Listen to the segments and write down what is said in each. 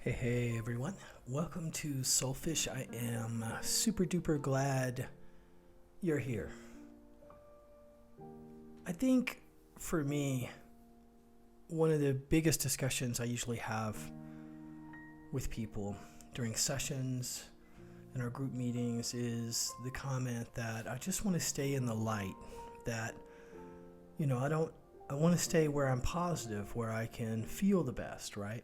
Hey everyone, welcome to Soulfish. I am super duper glad you're here. I think for me, one of the biggest discussions I usually have with people during sessions and our group meetings is the comment that I just want to stay in the light, that, I want to stay where I'm positive, where I can feel the best, right?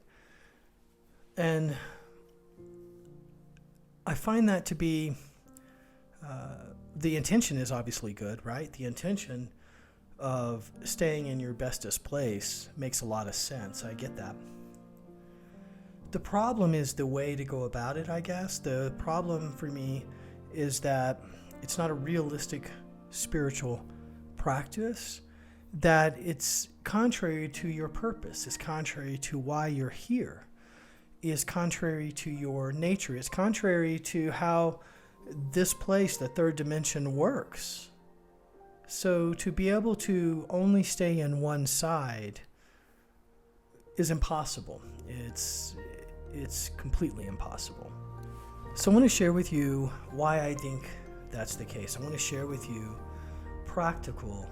And I find that to be, the intention is obviously good, right? The intention of staying in your bestest place makes a lot of sense. I get that. The problem is the way to go about it, I guess. The problem for me is that it's not a realistic spiritual practice, that it's contrary to your purpose, it's contrary to why you're here, is contrary to your nature. It's contrary to how this place, the third dimension, works. So to be able to only stay in one side is impossible. It's completely impossible. So I want to share with you why I think that's the case. I want to share with you a practical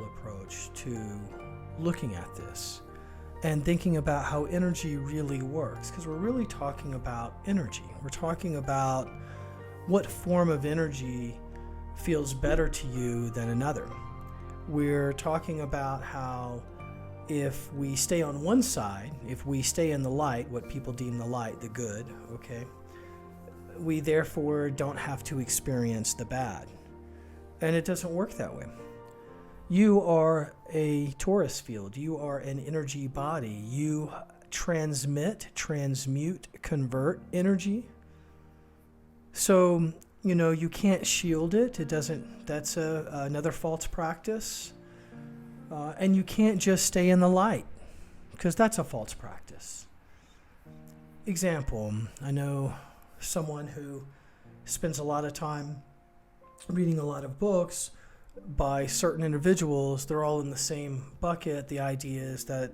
approach to looking at this and thinking about how energy really works, because we're really talking about energy. We're talking about what form of energy feels better to you than another. We're talking about how if we stay on one side, if we stay in the light, what people deem the light, the good, okay, we therefore don't have to experience the bad. And it doesn't work that way. You are a torus field. You are an energy body. You transmit, transmute, convert energy. So, you can't shield it. That's another false practice. And you can't just stay in the light, because that's a false practice. Example, I know someone who spends a lot of time reading a lot of books by certain individuals. They're all in the same bucket. The idea is that,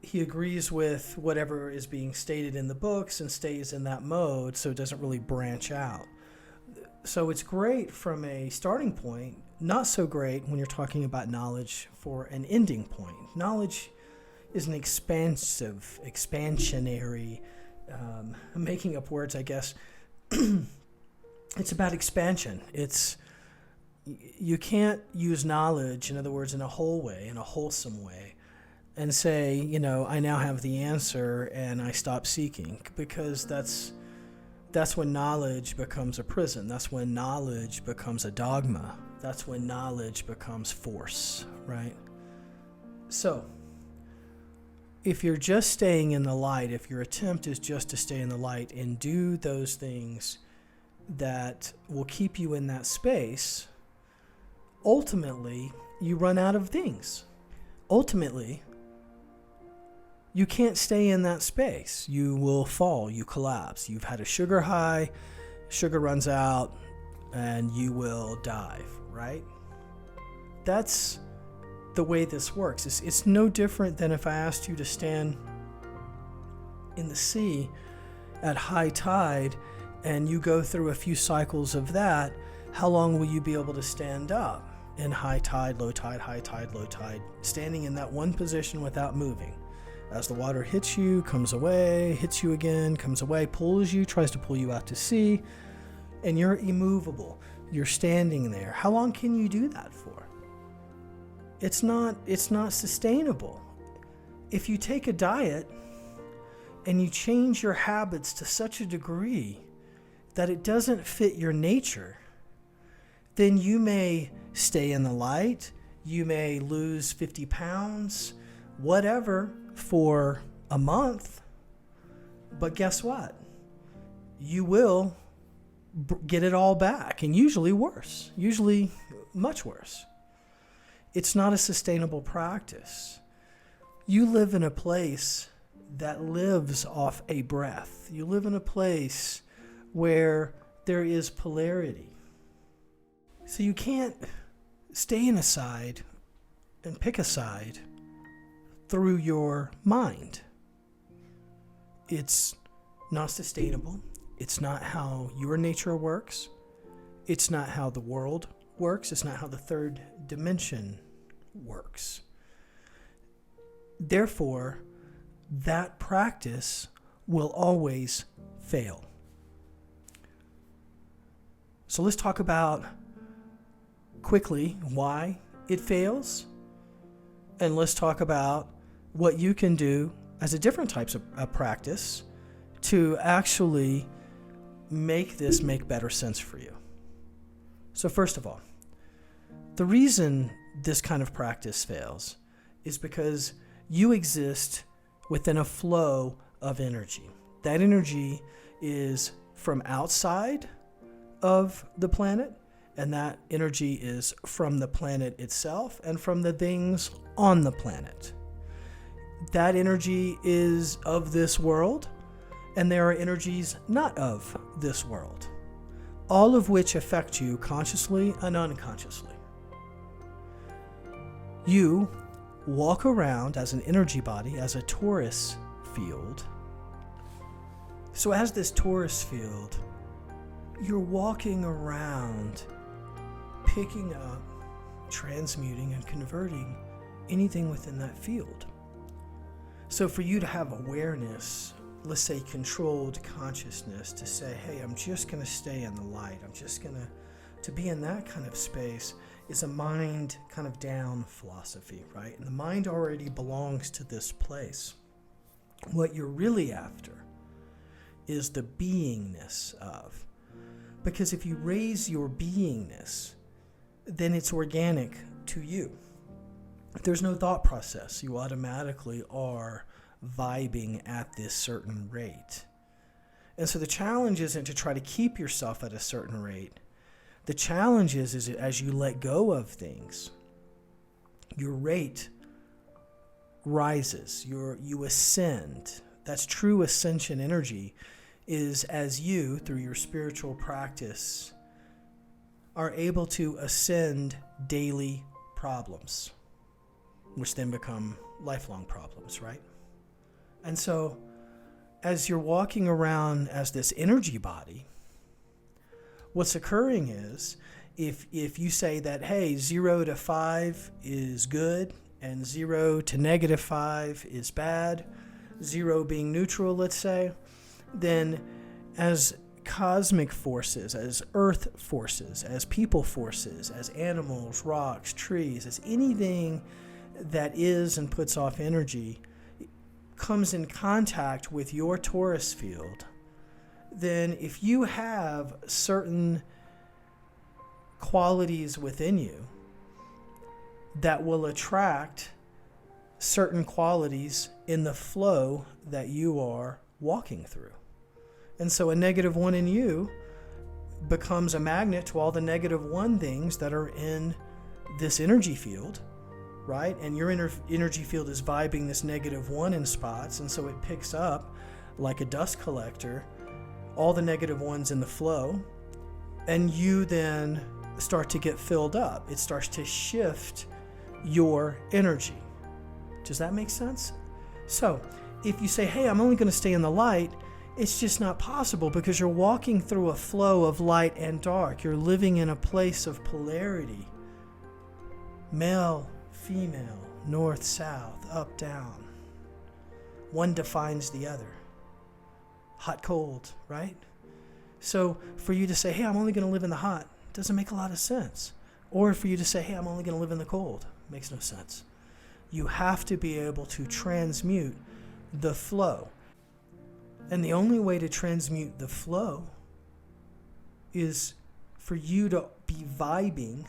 he agrees with whatever is being stated in the books and stays in that mode, so it doesn't really branch out. So it's great from a starting point, not so great when you're talking about knowledge for an ending point. Knowledge is an expansionary, I'm making up words, I guess. It's about expansion. You can't use knowledge, in other words, in a whole way, in a wholesome way, and say, I now have the answer and I stop seeking, because that's when knowledge becomes a prison. That's when knowledge becomes a dogma. That's when knowledge becomes force, right? So, if you're just staying in the light, if your attempt is just to stay in the light and do those things that will keep you in that space, ultimately, you run out of things. Ultimately, you can't stay in that space. You will fall, you collapse. You've had a sugar high, sugar runs out, and you will dive, right? That's the way this works. It's no different than if I asked you to stand in the sea at high tide and you go through a few cycles of that. How long will you be able to stand up in high tide, low tide, high tide, low tide, standing in that one position without moving? As the water hits you, comes away, hits you again, comes away, pulls you, tries to pull you out to sea, and you're immovable. You're standing there. How long can you do that for? It's not sustainable. If you take a diet and you change your habits to such a degree that it doesn't fit your nature, then you may stay in the light, you may lose 50 pounds, whatever, for a month, but guess what? You will get it all back, and usually worse, usually much worse. It's not a sustainable practice. You live in a place that lives off a breath. You live in a place where there is polarity. So you can't stay in a side and pick a side through your mind. It's not sustainable. It's not how your nature works. It's not how the world works. It's not how the third dimension works. Therefore, that practice will always fail. So let's talk about quickly why it fails, and let's talk about what you can do as a different types of practice to actually make this make better sense for you. So first of all, the reason this kind of practice fails is because you exist within a flow of energy. That energy is from outside of the planet, and that energy is from the planet itself and from the things on the planet. That energy is of this world, and there are energies not of this world, all of which affect you consciously and unconsciously. You walk around as an energy body, as a torus field. So as this torus field, you're walking around, picking up, transmuting, and converting anything within that field. So for you to have awareness, let's say controlled consciousness, to say, hey, I'm just going to stay in the light. I'm just going to be in that kind of space is a mind kind of down philosophy, right? And the mind already belongs to this place. What you're really after is the beingness of. Because if you raise your beingness, then it's organic to you. There's no thought process. You automatically are vibing at this certain rate. And so the challenge isn't to try to keep yourself at a certain rate. The challenge is as you let go of things, your rate rises, you ascend. That's true ascension energy, is as you, through your spiritual practice, are able to ascend daily problems, which then become lifelong problems, right? And so as you're walking around as this energy body, what's occurring is if you say that, hey, 0 to 5 is good and 0 to negative 5 is bad, 0 being neutral, let's say, then as cosmic forces, as earth forces, as people forces, as animals, rocks, trees, as anything that is and puts off energy comes in contact with your torus field, then if you have certain qualities within you that will attract certain qualities in the flow that you are walking through. And so a -1 in you becomes a magnet to all the -1 things that are in this energy field, right? And your energy field is vibing this -1 in spots, and so it picks up like a dust collector all the -1s in the flow, and you then start to get filled up. It starts to shift your energy. Does that make sense? So if you say, hey, I'm only going to stay in the light, it's just not possible because you're walking through a flow of light and dark. You're living in a place of polarity. Male, female, north, south, up, down. One defines the other. Hot, cold, right? So for you to say, hey, I'm only going to live in the hot, doesn't make a lot of sense. Or for you to say, hey, I'm only going to live in the cold, makes no sense. You have to be able to transmute the flow. And the only way to transmute the flow is for you to be vibing,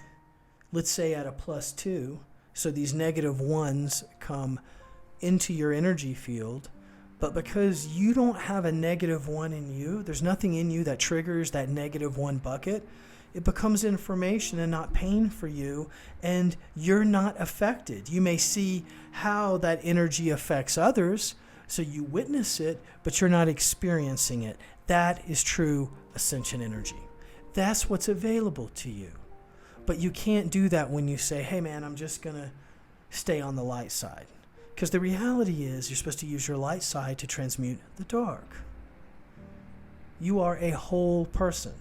let's say at a +2, so these -1s come into your energy field, but because you don't have a -1 in you, there's nothing in you that triggers that -1 bucket, it becomes information and not pain for you, and you're not affected. You may see how that energy affects others, so you witness it, but you're not experiencing it. That is true ascension energy. That's what's available to you. But you can't do that when you say, hey man, I'm just going to stay on the light side. Because the reality is you're supposed to use your light side to transmute the dark. You are a whole person.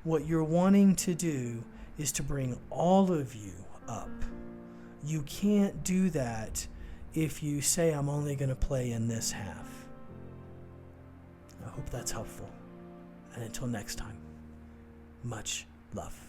What you're wanting to do is to bring all of you up. You can't do that if you say, I'm only going to play in this half. I hope that's helpful. And until next time, much love.